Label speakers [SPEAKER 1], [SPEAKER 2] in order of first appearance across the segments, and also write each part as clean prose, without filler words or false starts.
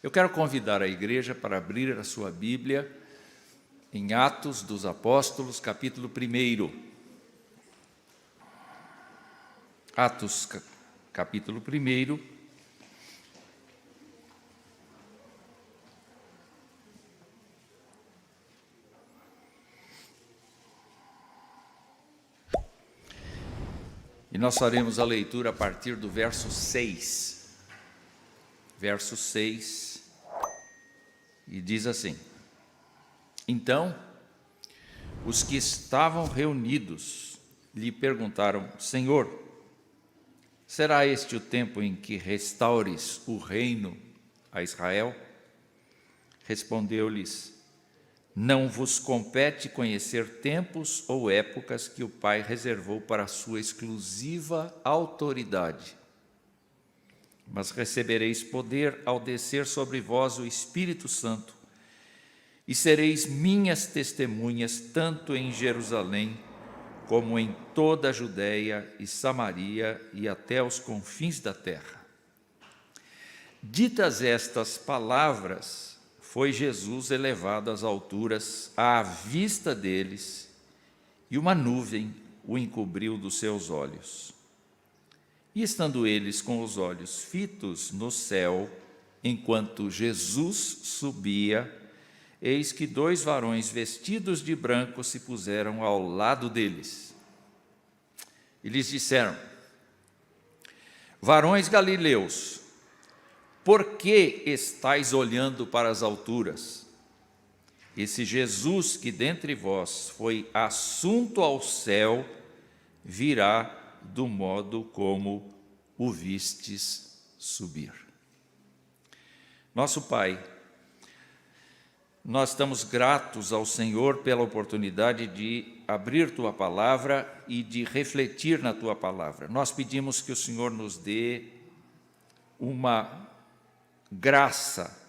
[SPEAKER 1] Eu quero convidar a igreja para abrir a sua Bíblia em Atos dos Apóstolos, capítulo 1. Atos, capítulo 1. E nós faremos a leitura a partir do verso 6. Verso 6, e diz assim: Então, os que estavam reunidos lhe perguntaram: Senhor, será este o tempo em que restaures o reino a Israel? Respondeu-lhes: Não vos compete conhecer tempos ou épocas que o Pai reservou para a sua exclusiva autoridade. Mas recebereis poder ao descer sobre vós o Espírito Santo, e sereis minhas testemunhas tanto em Jerusalém, como em toda a Judéia e Samaria e até os confins da terra. Ditas estas palavras, foi Jesus elevado às alturas à vista deles, e uma nuvem o encobriu dos seus olhos. E estando eles com os olhos fitos no céu, enquanto Jesus subia, eis que 2 varões vestidos de branco se puseram ao lado deles. E lhes disseram: Varões galileus, por que estáis olhando para as alturas? Esse Jesus que dentre vós foi assunto ao céu, virá do modo como o vistes subir. Nosso Pai, nós estamos gratos ao Senhor pela oportunidade de abrir Tua Palavra e de refletir na Tua Palavra. Nós pedimos que o Senhor nos dê uma graça,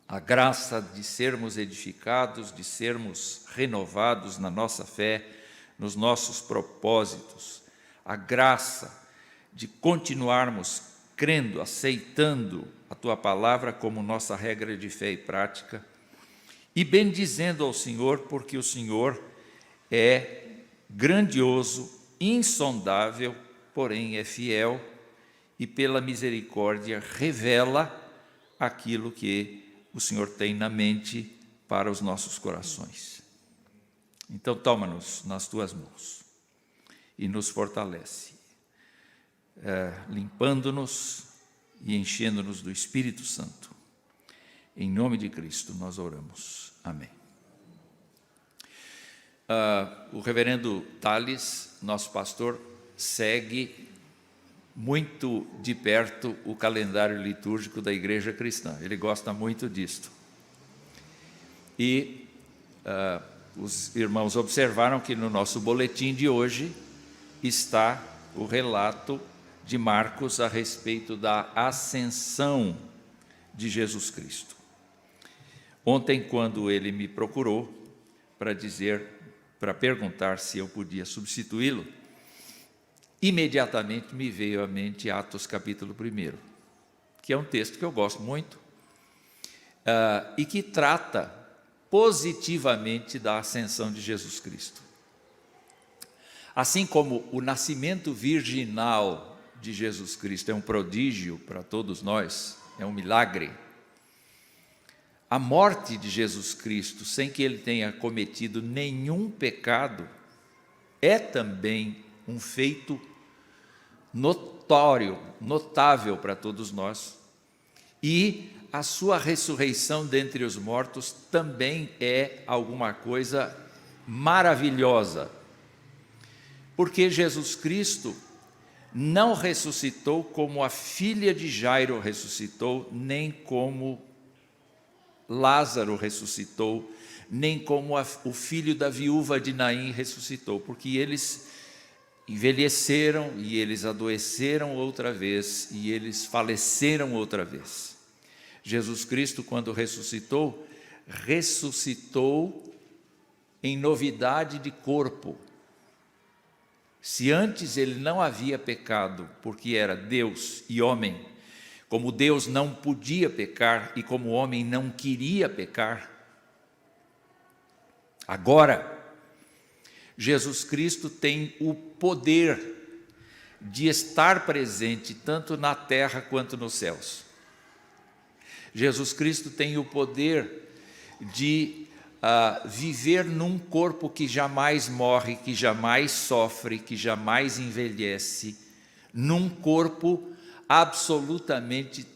[SPEAKER 1] a graça de sermos edificados, de sermos renovados na nossa fé, nos nossos propósitos, a graça de continuarmos crendo, aceitando a Tua Palavra como nossa regra de fé e prática, e bendizendo ao Senhor, porque o Senhor é grandioso, insondável, porém é fiel, e pela misericórdia revela aquilo que o Senhor tem na mente para os nossos corações. Então, toma-nos nas Tuas mãos e nos fortalece, limpando-nos e enchendo-nos do Espírito Santo. Em nome de Cristo nós oramos. Amém. O reverendo Tales, nosso pastor, segue muito de perto o calendário litúrgico da Igreja Cristã. Ele gosta muito disto. E os irmãos observaram que no nosso boletim de hoje está o relato de Marcos a respeito da ascensão de Jesus Cristo. Ontem, quando ele me procurou para perguntar se eu podia substituí-lo, imediatamente me veio à mente Atos capítulo 1, que é um texto que eu gosto muito, e que trata positivamente da ascensão de Jesus Cristo. Assim como o nascimento virginal de Jesus Cristo é um prodígio para todos nós, é um milagre, a morte de Jesus Cristo, sem que ele tenha cometido nenhum pecado, é também um feito notável para todos nós, e a sua ressurreição dentre os mortos também é alguma coisa maravilhosa, porque Jesus Cristo não ressuscitou como a filha de Jairo ressuscitou, nem como Lázaro ressuscitou, nem como o filho da viúva de Naim ressuscitou, porque eles envelheceram e eles adoeceram outra vez e eles faleceram outra vez. Jesus Cristo, quando ressuscitou, ressuscitou em novidade de corpo. Se antes ele não havia pecado, porque era Deus e homem, como Deus não podia pecar e como o homem não queria pecar. Agora, Jesus Cristo tem o poder de estar presente tanto na terra quanto nos céus. Jesus Cristo tem o poder de viver num corpo que jamais morre, que jamais sofre, que jamais envelhece, num corpo absolutamente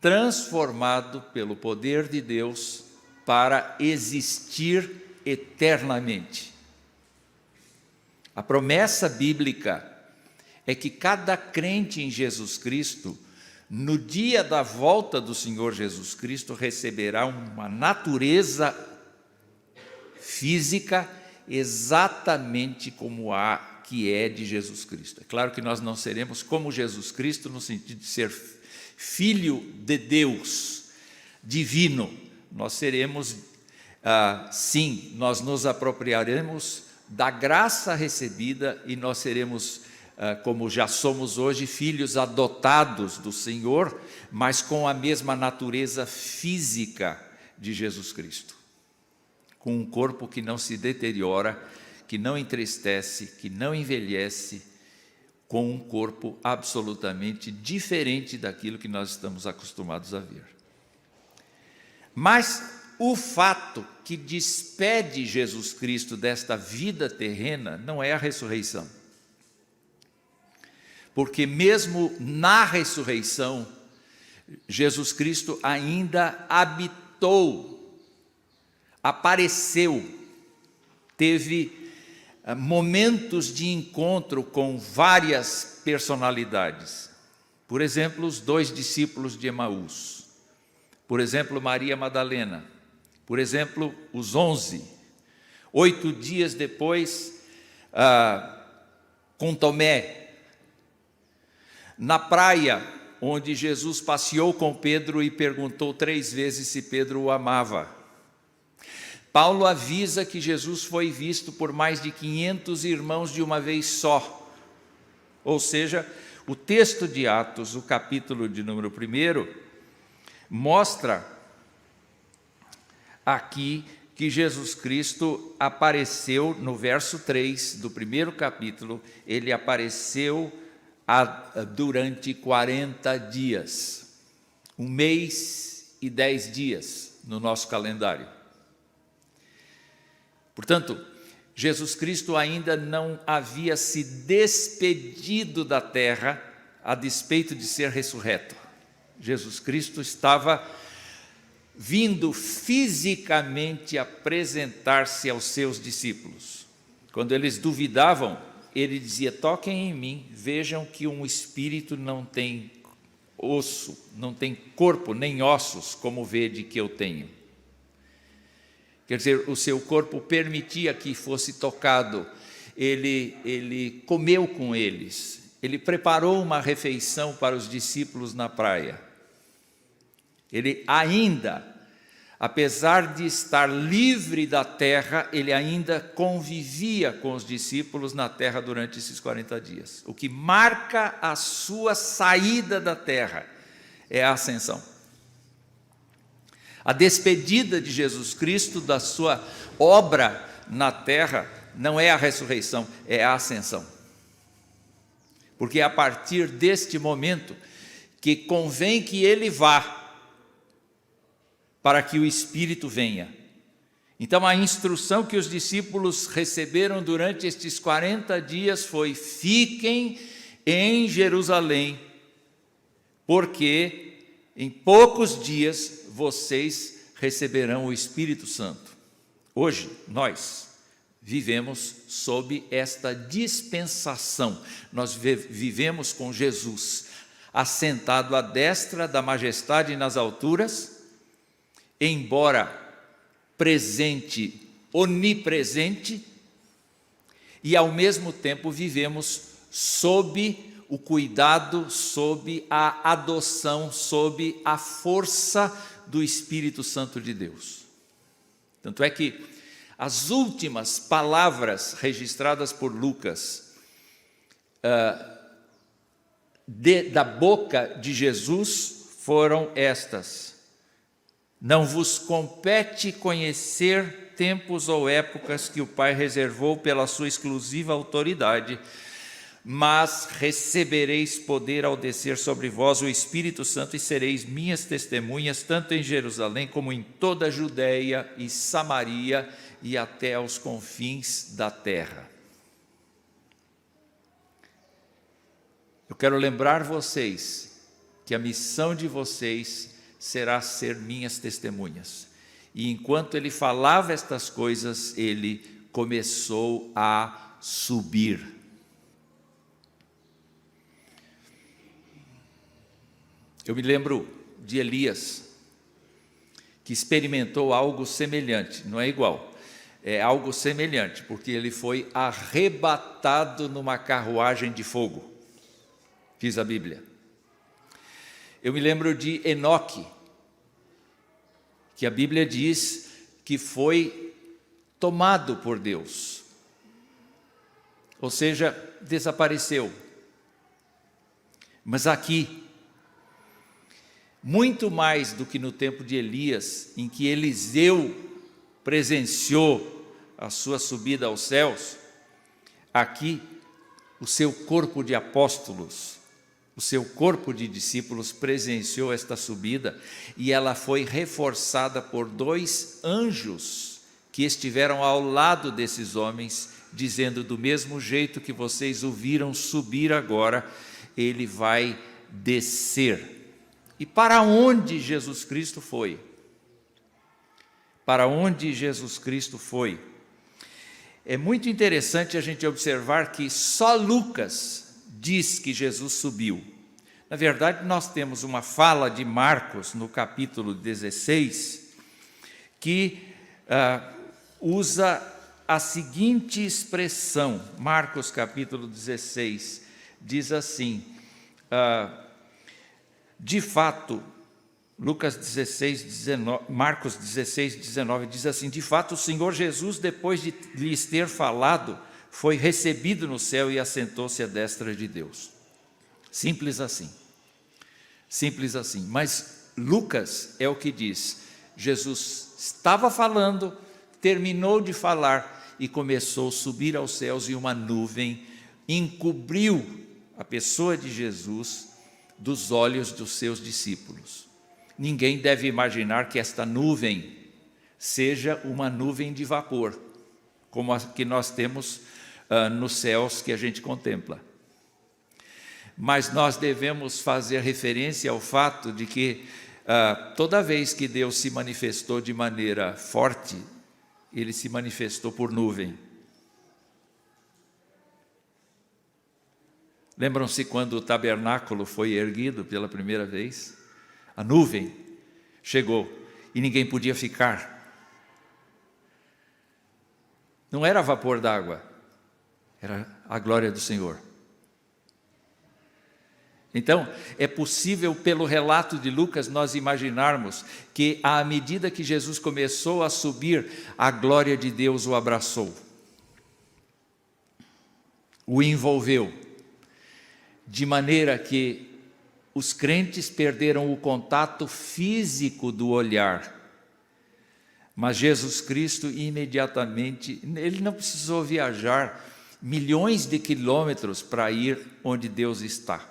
[SPEAKER 1] transformado pelo poder de Deus para existir eternamente. A promessa bíblica é que cada crente em Jesus Cristo, no dia da volta do Senhor Jesus Cristo, receberá uma natureza física exatamente como a que é de Jesus Cristo. É claro que nós não seremos como Jesus Cristo no sentido de ser filho de Deus, divino. Nós seremos, sim, nós nos apropriaremos da graça recebida e nós seremos, como já somos hoje, filhos adotados do Senhor, mas com a mesma natureza física de Jesus Cristo, com um corpo que não se deteriora, que não entristece, que não envelhece, com um corpo absolutamente diferente daquilo que nós estamos acostumados a ver. Mas o fato que despede Jesus Cristo desta vida terrena não é a ressurreição. Porque mesmo na ressurreição, Jesus Cristo ainda habitou, apareceu, teve momentos de encontro com várias personalidades. Por exemplo, os 2 discípulos de Emaús. Por exemplo, Maria Madalena. Por exemplo, os 11. 8 dias depois, com Tomé. Na praia, onde Jesus passeou com Pedro e perguntou 3 vezes se Pedro o amava. Paulo avisa que Jesus foi visto por mais de 500 irmãos de uma vez só. Ou seja, o texto de Atos, o capítulo de número 1, mostra aqui que Jesus Cristo apareceu, no verso 3 do 1º capítulo, ele apareceu durante 40 dias, 1 mês e 10 dias no nosso calendário. Portanto, Jesus Cristo ainda não havia se despedido da terra a despeito de ser ressurreto. Jesus Cristo estava vindo fisicamente apresentar-se aos seus discípulos. Quando eles duvidavam, ele dizia: toquem em mim, vejam que um espírito não tem osso, não tem corpo nem ossos, como vede que eu tenho. Quer dizer, o seu corpo permitia que fosse tocado, ele comeu com eles, ele preparou uma refeição para os discípulos na praia. Ele ainda, apesar de estar livre da terra, ele ainda convivia com os discípulos na terra durante esses 40 dias. O que marca a sua saída da terra é a ascensão. A despedida de Jesus Cristo da sua obra na terra não é a ressurreição, é a ascensão. Porque é a partir deste momento que convém que ele vá, para que o Espírito venha. Então a instrução que os discípulos receberam durante estes 40 dias foi: fiquem em Jerusalém, porque em poucos dias vocês receberão o Espírito Santo. Hoje, nós vivemos sob esta dispensação. Nós vivemos com Jesus, assentado à destra da majestade nas alturas, embora presente, onipresente, e ao mesmo tempo vivemos sob o cuidado, sob a adoção, sob a força do Espírito Santo de Deus. Tanto é que as últimas palavras registradas por Lucas da boca de Jesus foram estas: não vos compete conhecer tempos ou épocas que o Pai reservou pela sua exclusiva autoridade, mas recebereis poder ao descer sobre vós o Espírito Santo e sereis minhas testemunhas, tanto em Jerusalém como em toda a Judéia e Samaria e até aos confins da terra. Eu quero lembrar vocês que a missão de vocês será ser minhas testemunhas. E enquanto ele falava estas coisas, ele começou a subir. Eu me lembro de Elias, que experimentou algo semelhante, não é igual, é algo semelhante, porque ele foi arrebatado numa carruagem de fogo, diz a Bíblia. Eu me lembro de Enoque, que a Bíblia diz que foi tomado por Deus, ou seja, desapareceu. Mas aqui, muito mais do que no tempo de Elias, em que Eliseu presenciou a sua subida aos céus, aqui o seu corpo de apóstolos, o seu corpo de discípulos presenciou esta subida, e ela foi reforçada por 2 anjos que estiveram ao lado desses homens, dizendo: do mesmo jeito que vocês o viram subir agora, ele vai descer. E para onde Jesus Cristo foi? Para onde Jesus Cristo foi? É muito interessante a gente observar que só Lucas diz que Jesus subiu. Na verdade, nós temos uma fala de Marcos, no capítulo 16, que usa a seguinte expressão. Marcos, capítulo 16, diz assim... de fato, Marcos 16, 19 diz assim: de fato, o Senhor Jesus, depois de lhes ter falado, foi recebido no céu e assentou-se à destra de Deus. Simples assim. Simples assim. Mas Lucas é o que diz: Jesus estava falando, terminou de falar e começou a subir aos céus, e uma nuvem encobriu a pessoa de Jesus dos olhos dos seus discípulos. Ninguém deve imaginar que esta nuvem seja uma nuvem de vapor, como a que nós temos nos céus que a gente contempla. Mas nós devemos fazer referência ao fato de que toda vez que Deus se manifestou de maneira forte, Ele se manifestou por nuvem. Lembram-se quando o tabernáculo foi erguido pela primeira vez? A nuvem chegou e ninguém podia ficar. Não era vapor d'água, era a glória do Senhor. Então, é possível, pelo relato de Lucas, nós imaginarmos que, à medida que Jesus começou a subir, a glória de Deus o abraçou, o envolveu, de maneira que os crentes perderam o contato físico do olhar. Mas Jesus Cristo, imediatamente, Ele não precisou viajar milhões de quilômetros para ir onde Deus está,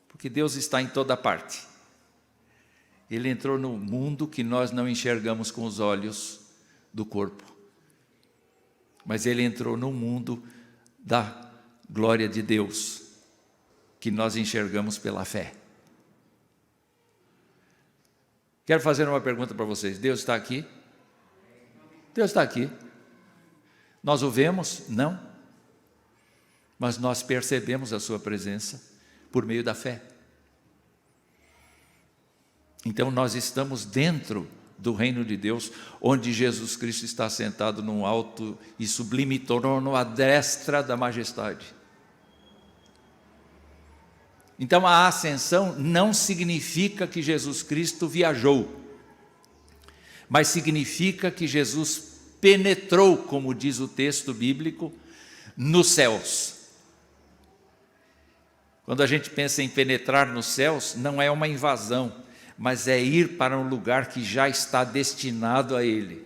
[SPEAKER 1] porque Deus está em toda parte. Ele entrou no mundo que nós não enxergamos com os olhos do corpo, mas Ele entrou no mundo da glória de Deus, que nós enxergamos pela fé. Quero fazer uma pergunta para vocês: Deus está aqui? Deus está aqui. Nós o vemos? Não. Mas nós percebemos a sua presença por meio da fé. Então nós estamos dentro do reino de Deus, onde Jesus Cristo está sentado num alto e sublime trono à destra da majestade. Então a ascensão não significa que Jesus Cristo viajou, mas significa que Jesus penetrou, como diz o texto bíblico, nos céus. Quando a gente pensa em penetrar nos céus, não é uma invasão, mas é ir para um lugar que já está destinado a Ele.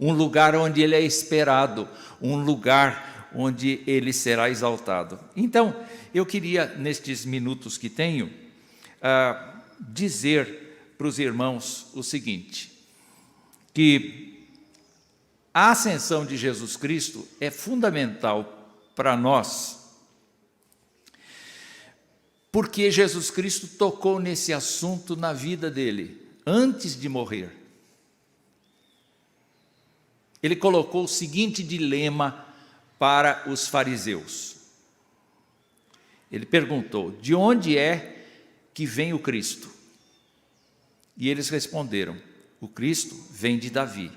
[SPEAKER 1] Um lugar onde Ele é esperado, um lugar onde Ele será exaltado. Então, eu queria, nestes minutos que tenho, dizer para os irmãos o seguinte, que a ascensão de Jesus Cristo é fundamental para nós, porque Jesus Cristo tocou nesse assunto na vida dele, antes de morrer. Ele colocou o seguinte dilema para os fariseus. Ele perguntou: de onde é que vem o Cristo? E eles responderam: o Cristo vem de Davi,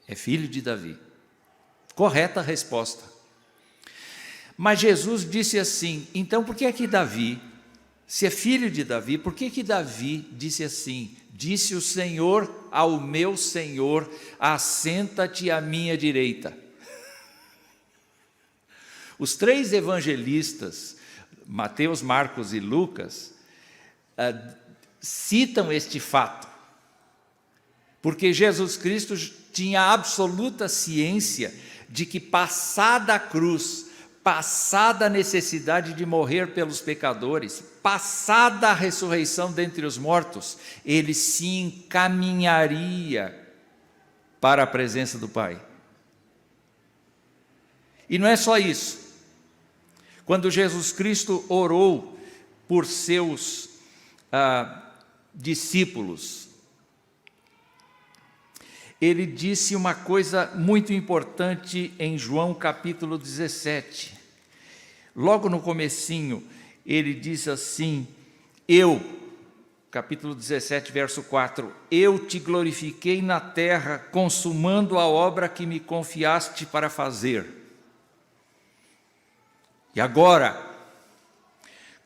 [SPEAKER 1] é filho de Davi. Correta resposta. Mas Jesus disse assim: então por que é que Davi, se é filho de Davi, por que Davi disse assim: disse o Senhor ao meu Senhor, assenta-te à minha direita? Os três evangelistas, Mateus, Marcos e Lucas, citam este fato, porque Jesus Cristo tinha absoluta ciência de que, passada a cruz, passada a necessidade de morrer pelos pecadores, passada a ressurreição dentre os mortos, ele se encaminharia para a presença do Pai. E não é só isso. Quando Jesus Cristo orou por seus discípulos, ele disse uma coisa muito importante em João capítulo 17. Logo no comecinho, ele diz assim: capítulo 17, verso 4, eu te glorifiquei na terra, consumando a obra que me confiaste para fazer. E agora,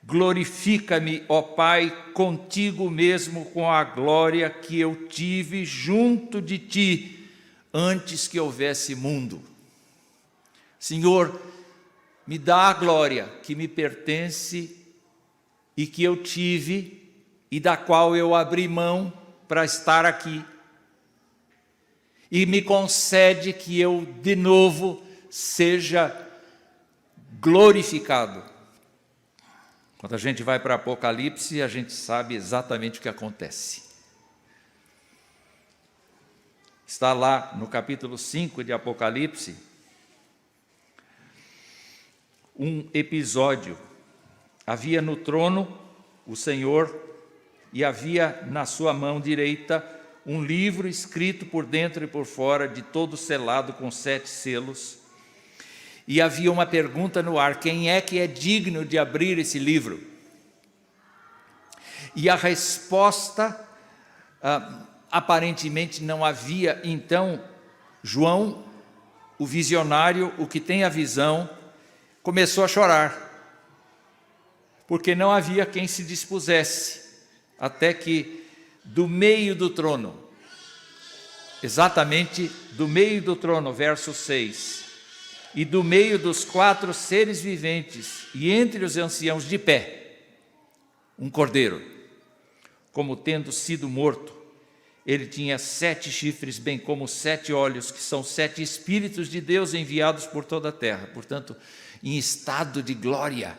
[SPEAKER 1] glorifica-me, ó Pai, contigo mesmo com a glória que eu tive junto de ti, antes que houvesse mundo. Senhor, me dá a glória que me pertence e que eu tive e da qual eu abri mão para estar aqui. E me concede que eu de novo seja glorificado. Quando a gente vai para Apocalipse, a gente sabe exatamente o que acontece. Está lá no capítulo 5 de Apocalipse, um episódio. Havia no trono o Senhor e havia na sua mão direita um livro escrito por dentro e por fora, de todo selado com 7 selos. E havia uma pergunta no ar: quem é que é digno de abrir esse livro? E a resposta, aparentemente não havia. Então, João, o visionário, o que tem a visão, começou a chorar, porque não havia quem se dispusesse, até que do meio do trono, exatamente do meio do trono, verso 6, e do meio dos 4 seres viventes, e entre os anciãos de pé, um cordeiro, como tendo sido morto. Ele tinha 7 chifres, bem como 7 olhos, que são 7 Espíritos de Deus enviados por toda a terra, portanto, em estado de glória.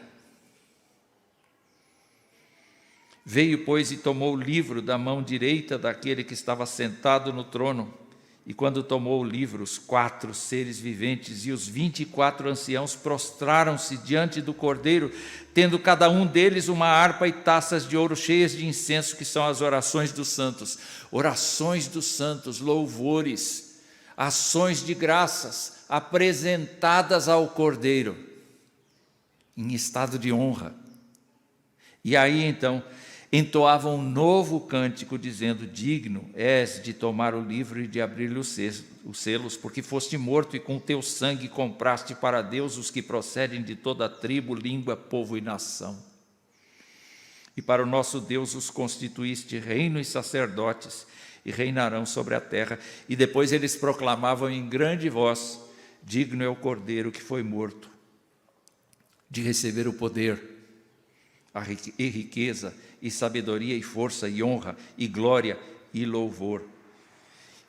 [SPEAKER 1] Veio, pois, e tomou o livro da mão direita daquele que estava sentado no trono. E quando tomou o livro, os 4 seres viventes e os 24 anciãos prostraram-se diante do Cordeiro, tendo cada um deles uma harpa e taças de ouro cheias de incenso, que são as orações dos santos. Orações dos santos, louvores, ações de graças apresentadas ao Cordeiro, em estado de honra. E aí então entoavam um novo cântico, dizendo: digno és de tomar o livro e de abrir-lhe os selos, porque foste morto e com teu sangue compraste para Deus os que procedem de toda a tribo, língua, povo e nação. E para o nosso Deus os constituíste reino e sacerdotes, e reinarão sobre a terra. E depois eles proclamavam em grande voz: digno é o Cordeiro que foi morto de receber o poder, e riqueza, e sabedoria, e força, e honra, e glória, e louvor.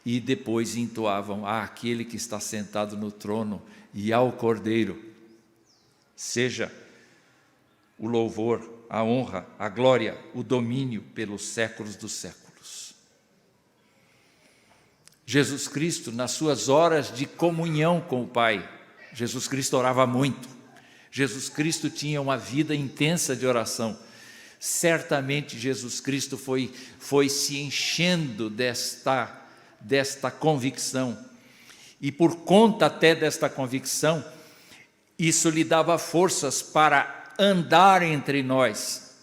[SPEAKER 1] E depois entoavam: àquele que está sentado no trono e ao Cordeiro, seja o louvor, a honra, a glória, o domínio pelos séculos dos séculos. Jesus Cristo, nas suas horas de comunhão com o Pai, Jesus Cristo orava muito. Jesus Cristo tinha uma vida intensa de oração. Certamente Jesus Cristo foi se enchendo desta convicção. E por conta até desta convicção, isso lhe dava forças para andar entre nós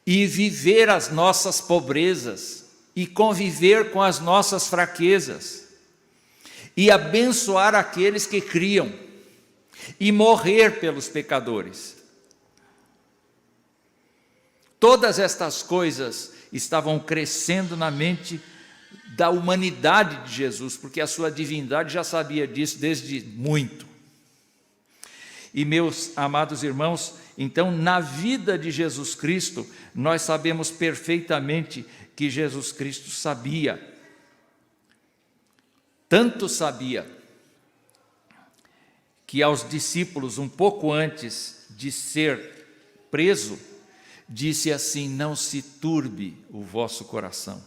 [SPEAKER 1] e viver as nossas pobrezas e conviver com as nossas fraquezas e abençoar aqueles que criam e morrer pelos pecadores. Todas estas coisas estavam crescendo na mente da humanidade de Jesus, porque a sua divindade já sabia disso desde muito. E, meus amados irmãos, então, na vida de Jesus Cristo, nós sabemos perfeitamente que Jesus Cristo sabia. Tanto sabia que aos discípulos, um pouco antes de ser preso, disse assim: não se turbe o vosso coração.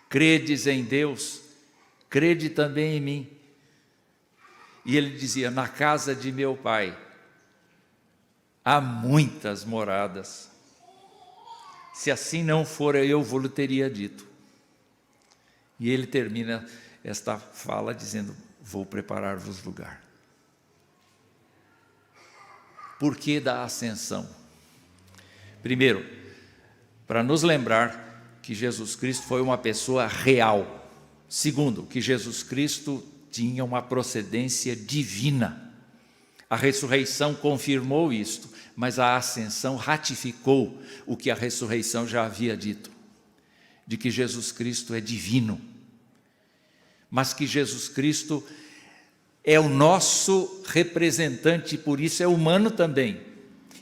[SPEAKER 1] Credes em Deus, crede também em mim. E ele dizia: na casa de meu Pai há muitas moradas. Se assim não for, eu vou-lhe teria dito. E ele termina esta fala dizendo: vou preparar-vos lugar. Por que da ascensão? Primeiro, para nos lembrar que Jesus Cristo foi uma pessoa real. Segundo, que Jesus Cristo tinha uma procedência divina. A ressurreição confirmou isto, mas a ascensão ratificou o que a ressurreição já havia dito, de que Jesus Cristo é divino, mas que Jesus Cristo é o nosso representante, por isso é humano também.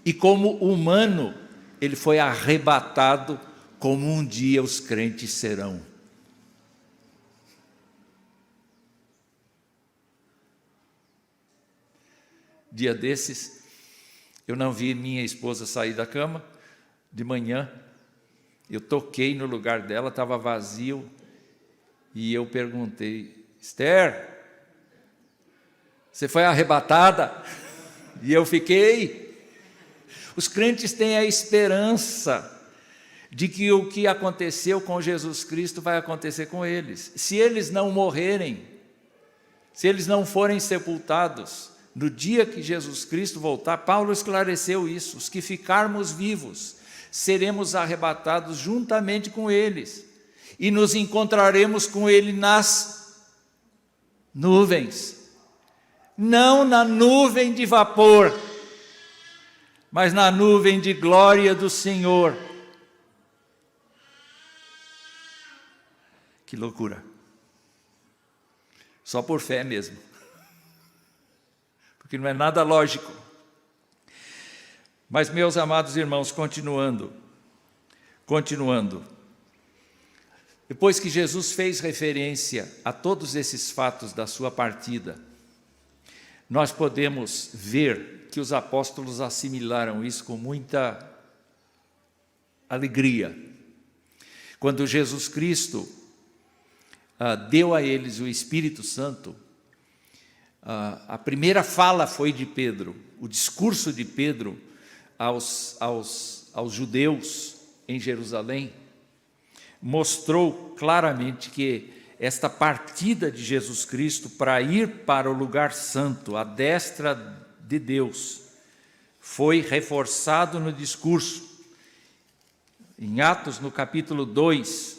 [SPEAKER 1] E como humano, ele foi arrebatado como um dia os crentes serão. Dia desses, eu não vi minha esposa sair da cama, de manhã, eu toquei no lugar dela, estava vazio, e eu perguntei: Esther, você foi arrebatada? E eu fiquei. Os crentes têm a esperança de que o que aconteceu com Jesus Cristo vai acontecer com eles. Se eles não morrerem, se eles não forem sepultados, no dia que Jesus Cristo voltar, Paulo esclareceu isso: os que ficarmos vivos, seremos arrebatados juntamente com eles, e nos encontraremos com ele nas nuvens, não na nuvem de vapor, mas na nuvem de glória do Senhor. Que loucura! Só por fé mesmo, porque não é nada lógico. Mas, meus amados irmãos, continuando, depois que Jesus fez referência a todos esses fatos da sua partida, nós podemos ver que os apóstolos assimilaram isso com muita alegria. Quando Jesus Cristo deu a eles o Espírito Santo, a primeira fala foi de Pedro. O discurso de Pedro aos judeus em Jerusalém mostrou claramente que esta partida de Jesus Cristo para ir para o lugar santo, à destra de Deus, foi reforçado no discurso. Em Atos, no capítulo 2,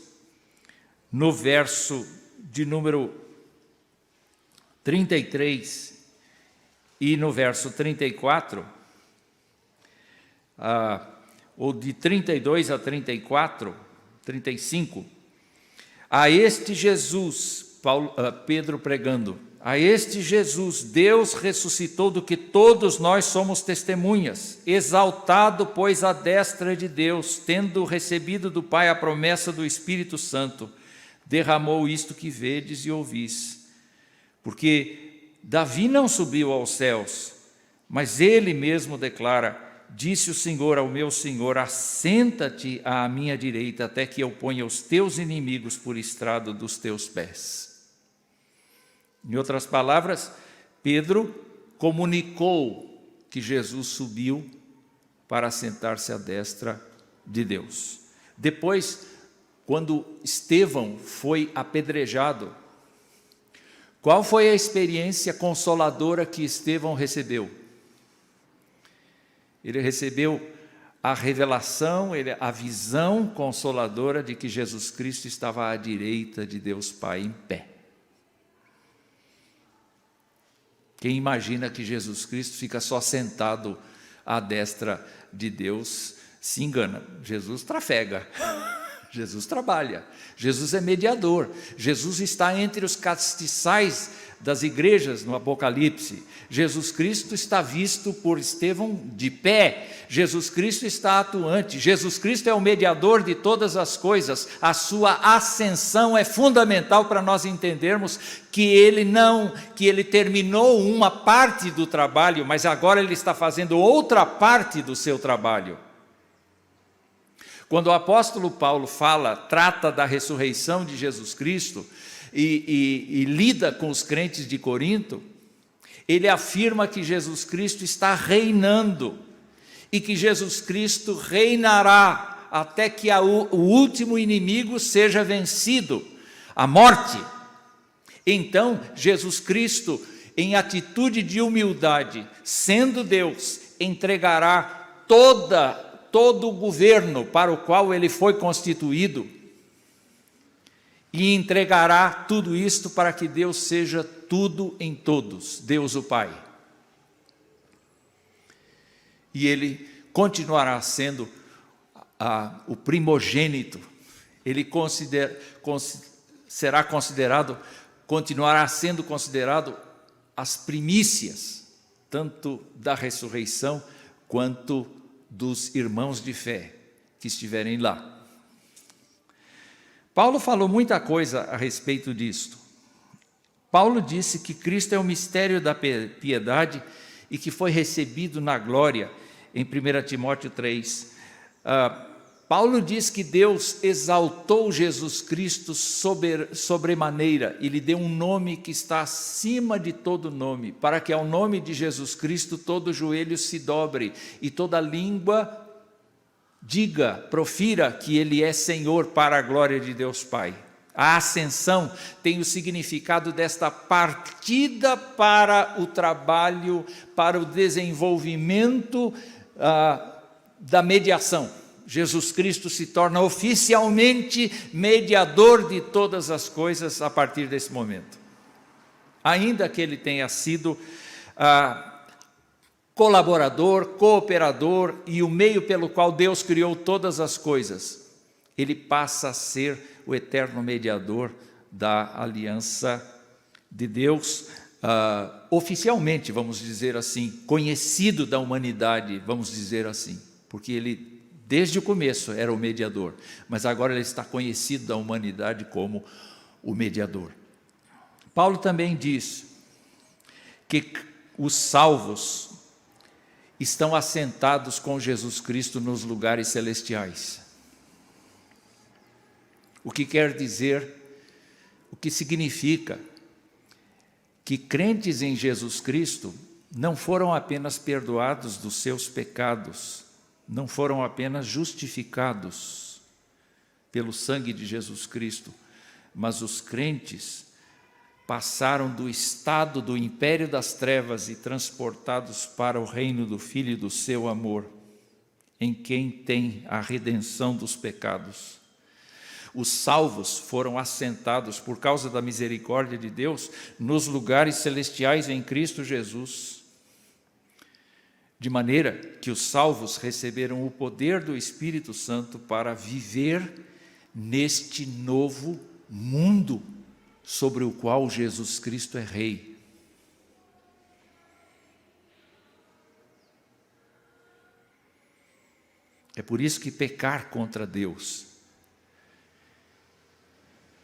[SPEAKER 1] no verso de número 33 e no verso 34, ou de 32 a 34, 35, a este Jesus, Pedro pregando, A este Jesus, Deus ressuscitou, do que todos nós somos testemunhas, exaltado, pois, à destra de Deus, tendo recebido do Pai a promessa do Espírito Santo, derramou isto que vedes e ouvis. Porque Davi não subiu aos céus, mas ele mesmo declara: disse o Senhor ao meu Senhor, assenta-te à minha direita, até que eu ponha os teus inimigos por estrado dos teus pés. Em outras palavras, Pedro comunicou que Jesus subiu para assentar-se à destra de Deus. Depois, quando Estevão foi apedrejado, qual foi a experiência consoladora que Estevão recebeu? Ele recebeu a revelação, a visão consoladora de que Jesus Cristo estava à direita de Deus Pai em pé. Quem imagina que Jesus Cristo fica só sentado à destra de Deus se engana. Jesus trafega, Jesus trabalha, Jesus é mediador, Jesus está entre os castiçais das igrejas no Apocalipse. Jesus Cristo está visto por Estevão de pé, Jesus Cristo está atuante, Jesus Cristo é o mediador de todas as coisas. A sua ascensão é fundamental para nós entendermos que ele terminou uma parte do trabalho, mas agora ele está fazendo outra parte do seu trabalho. Quando o apóstolo Paulo trata da ressurreição de Jesus Cristo e lida com os crentes de Corinto, ele afirma que Jesus Cristo está reinando e que Jesus Cristo reinará até que o último inimigo seja vencido, a morte. Então, Jesus Cristo, em atitude de humildade, sendo Deus, entregará todo o governo para o qual ele foi constituído e entregará tudo isto para que Deus seja tudo em todos, Deus o Pai. E ele continuará sendo o primogênito, ele continuará sendo considerado as primícias, tanto da ressurreição quanto dos irmãos de fé que estiverem lá. Paulo falou muita coisa a respeito disto. Paulo disse que Cristo é o mistério da piedade e que foi recebido na glória, em 1 Timóteo 3. Paulo diz que Deus exaltou Jesus Cristo sobremaneira e lhe deu um nome que está acima de todo nome, para que ao nome de Jesus Cristo todo joelho se dobre e toda língua profira que Ele é Senhor, para a glória de Deus Pai. A ascensão tem o significado desta partida para o trabalho, para o desenvolvimento da mediação. Jesus Cristo se torna oficialmente mediador de todas as coisas a partir desse momento. Ainda que ele tenha sido colaborador, cooperador e o meio pelo qual Deus criou todas as coisas, ele passa a ser o eterno mediador da aliança de Deus, oficialmente, vamos dizer assim, conhecido da humanidade, vamos dizer assim, porque ele, desde o começo, era o mediador, mas agora ele está conhecido da humanidade como o mediador. Paulo também diz que os salvos estão assentados com Jesus Cristo nos lugares celestiais. O que quer dizer, o que significa que crentes em Jesus Cristo não foram apenas perdoados dos seus pecados, não foram apenas justificados pelo sangue de Jesus Cristo, mas os crentes passaram do estado do império das trevas e transportados para o reino do Filho do seu amor, em quem tem a redenção dos pecados. Os salvos foram assentados, por causa da misericórdia de Deus, nos lugares celestiais em Cristo Jesus, de maneira que os salvos receberam o poder do Espírito Santo para viver neste novo mundo sobre o qual Jesus Cristo é Rei. É por isso que pecar contra Deus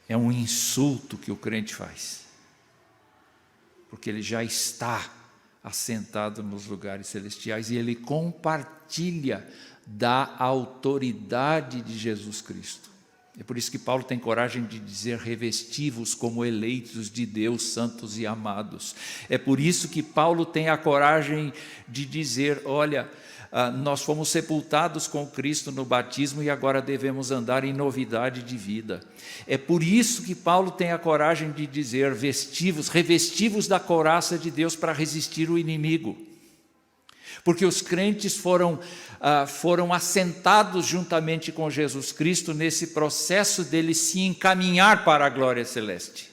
[SPEAKER 1] é um insulto que o crente faz, porque ele já está assentado nos lugares celestiais e ele compartilha da autoridade de Jesus Cristo. É por isso que Paulo tem coragem de dizer: revesti-vos como eleitos de Deus, santos e amados. É por isso que Paulo tem a coragem de dizer: olha, nós fomos sepultados com Cristo no batismo e agora devemos andar em novidade de vida. É por isso que Paulo tem a coragem de dizer: revesti-vos da couraça de Deus para resistir o inimigo. Porque os crentes foram assentados juntamente com Jesus Cristo nesse processo dele se encaminhar para a glória celeste.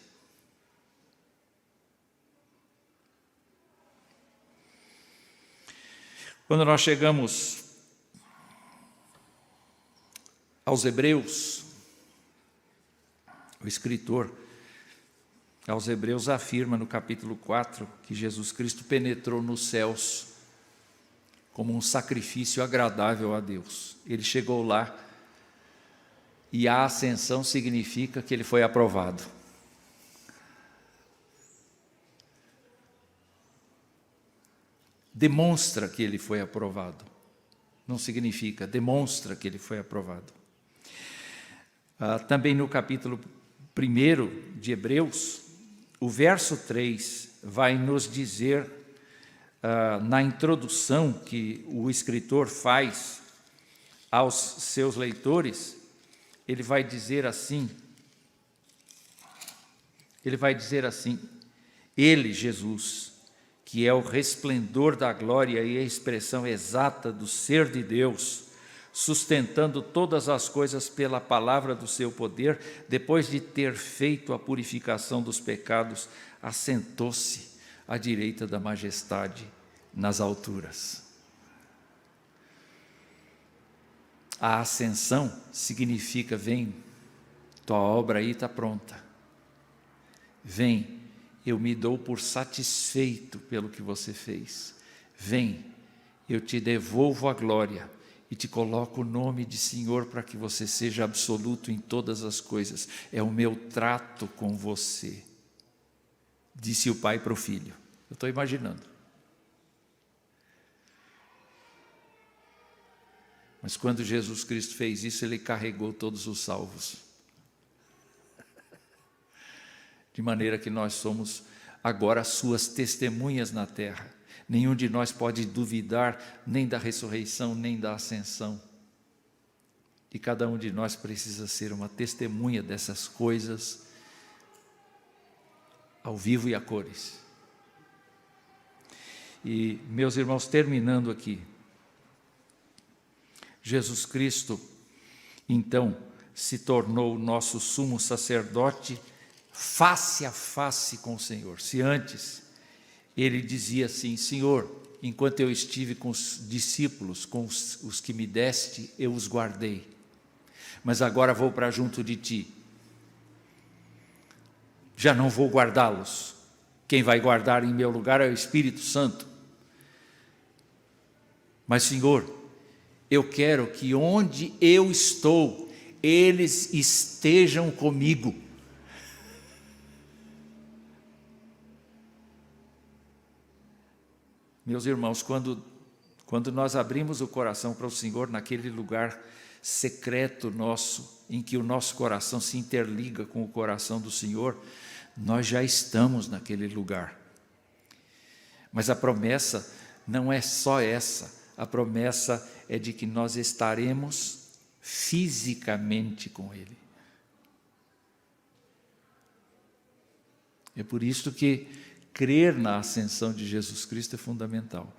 [SPEAKER 1] Quando nós chegamos aos Hebreus, o escritor aos Hebreus afirma no capítulo 4 que Jesus Cristo penetrou nos céus como um sacrifício agradável a Deus. Ele chegou lá e a ascensão significa que ele foi aprovado. Demonstra que ele foi aprovado. Não significa, demonstra que ele foi aprovado. Também no capítulo 1 de Hebreus, o verso 3 vai nos dizer, na introdução que o escritor faz aos seus leitores, ele vai dizer assim, ele, Jesus, que é o resplendor da glória e a expressão exata do ser de Deus, sustentando todas as coisas pela palavra do seu poder, depois de ter feito a purificação dos pecados, assentou-se à direita da majestade nas alturas. A ascensão significa: vem, tua obra aí está pronta. Vem, eu me dou por satisfeito pelo que você fez. Vem, eu te devolvo a glória e te coloco o nome de Senhor para que você seja absoluto em todas as coisas. É o meu trato com você, disse o pai para o filho. Eu estou imaginando. Mas quando Jesus Cristo fez isso, ele carregou todos os salvos. De maneira que nós somos agora suas testemunhas na terra. Nenhum de nós pode duvidar nem da ressurreição, nem da ascensão. E cada um de nós precisa ser uma testemunha dessas coisas, ao vivo e a cores. E, meus irmãos, terminando aqui, Jesus Cristo, então, se tornou o nosso sumo sacerdote face a face com o Senhor. Se antes ele dizia assim: Senhor, enquanto eu estive com os discípulos, com os que me deste, eu os guardei, mas agora vou para junto de ti, já não vou guardá-los, quem vai guardar em meu lugar é o Espírito Santo. Mas Senhor, eu quero que onde eu estou, eles estejam comigo. Meus irmãos, quando nós abrimos o coração para o Senhor, naquele lugar secreto nosso, em que o nosso coração se interliga com o coração do Senhor, nós já estamos naquele lugar. Mas a promessa não é só essa, a promessa é de que nós estaremos fisicamente com Ele. É por isso que crer na ascensão de Jesus Cristo é fundamental.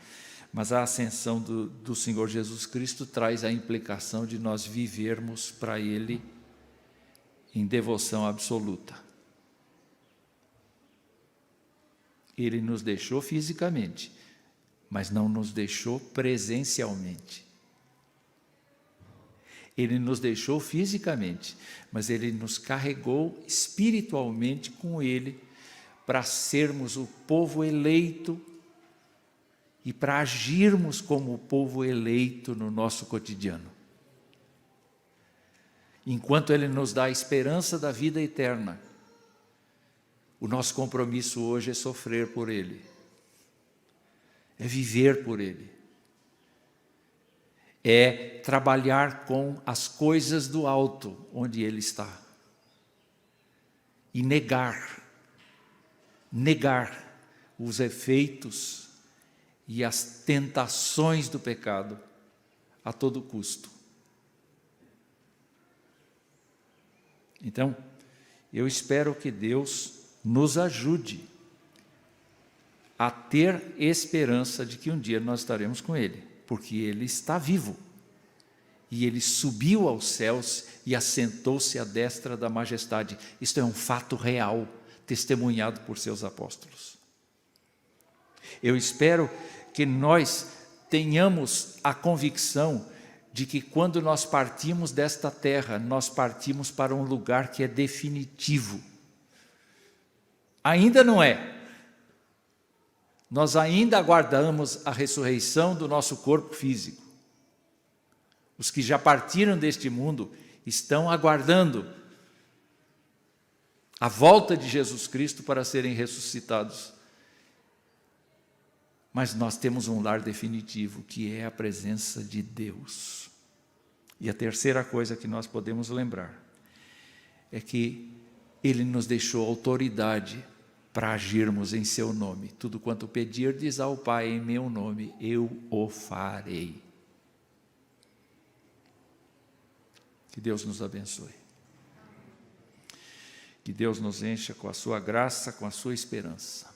[SPEAKER 1] Mas a ascensão do Senhor Jesus Cristo traz a implicação de nós vivermos para Ele em devoção absoluta. Ele nos deixou fisicamente, mas não nos deixou presencialmente. Ele nos deixou fisicamente, mas Ele nos carregou espiritualmente com Ele, para sermos o povo eleito e para agirmos como o povo eleito no nosso cotidiano. enquanto Ele nos dá a esperança da vida eterna, o nosso compromisso hoje é sofrer por Ele, é viver por Ele, é trabalhar com as coisas do alto onde Ele está e negar os efeitos e as tentações do pecado a todo custo. Então, eu espero que Deus nos ajude a ter esperança de que um dia nós estaremos com Ele, porque Ele está vivo. E Ele subiu aos céus e assentou-se à destra da majestade. Isto é um fato real, testemunhado por seus apóstolos. Eu espero que nós tenhamos a convicção de que quando nós partimos desta terra, nós partimos para um lugar que é definitivo. Ainda não é. Nós ainda aguardamos a ressurreição do nosso corpo físico. Os que já partiram deste mundo estão aguardando a volta de Jesus Cristo para serem ressuscitados. Mas nós temos um lar definitivo, que é a presença de Deus. E a terceira coisa que nós podemos lembrar é que Ele nos deixou autoridade para agirmos em seu nome. Tudo quanto pedirdes ao Pai em meu nome, eu o farei. Que Deus nos abençoe. Que Deus nos encha com a sua graça, com a sua esperança.